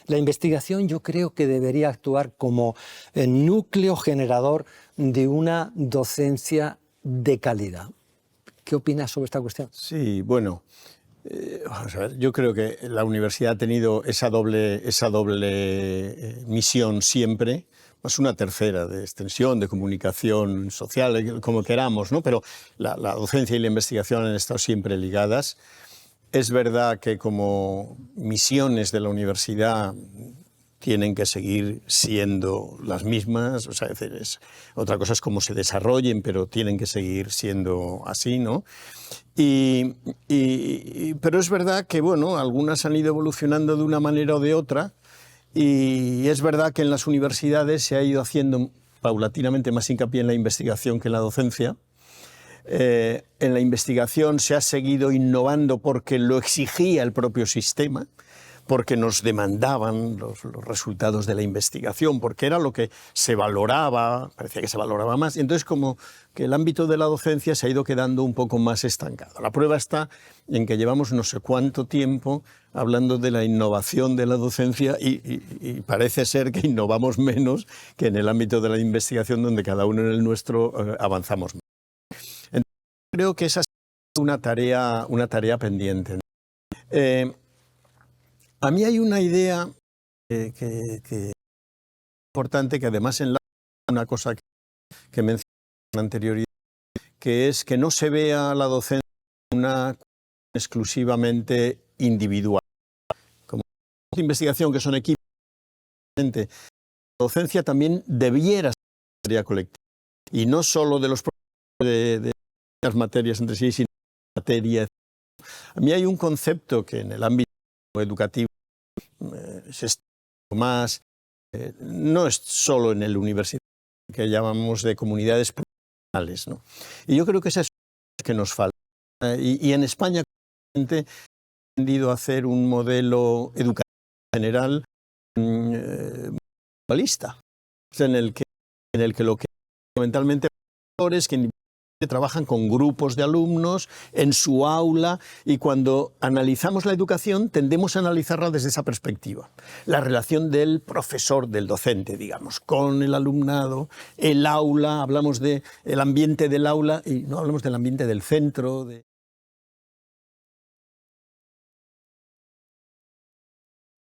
La investigación yo creo que debería actuar como el núcleo generador de una docencia de calidad. ¿Qué opinas sobre esta cuestión? Sí, bueno, vamos a ver, yo creo que la universidad ha tenido esa doble misión siempre, más una tercera de extensión, de comunicación social, como queramos, ¿no? Pero la docencia y la investigación han estado siempre ligadas. Es verdad que como misiones de la universidad tienen que seguir siendo las mismas, o sea, otra cosa es cómo se desarrollen, pero tienen que seguir siendo así, ¿no? Pero es verdad que, bueno, algunas han ido evolucionando de una manera o de otra, y es verdad que en las universidades se ha ido haciendo paulatinamente más hincapié en la investigación que en la docencia. En la investigación se ha seguido innovando porque lo exigía el propio sistema, porque nos demandaban los resultados de la investigación, porque era lo que se valoraba, parecía que se valoraba más, y entonces como que el ámbito de la docencia se ha ido quedando un poco más estancado. La prueba está en que llevamos no sé cuánto tiempo hablando de la innovación de la docencia y parece ser que innovamos menos que en el ámbito de la investigación, donde cada uno en el nuestro avanzamos más. Entonces, creo que esa es una tarea pendiente, ¿no? A mí hay una idea que es importante, que además enlaza una cosa que mencioné con anterioridad, que es que no se vea la docencia como una exclusivamente individual. Como de investigación, que son equipos, la docencia también debiera ser una tarea colectiva, y no solo de los de las materias entre sí, sino de materia. A mí hay un concepto que en el ámbito educativo se está más, no es solo en el universitario, que llamamos de comunidades profesionales, ¿no? Y yo creo que esa es una que nos falta. Y en España ha tendido a hacer un modelo educativo general dualista, en el que lo que fundamentalmente que trabajan con grupos de alumnos en su aula, y cuando analizamos la educación tendemos a analizarla desde esa perspectiva. La relación del profesor, del docente, digamos, con el alumnado, el aula, hablamos del ambiente del aula y no hablamos del ambiente del centro.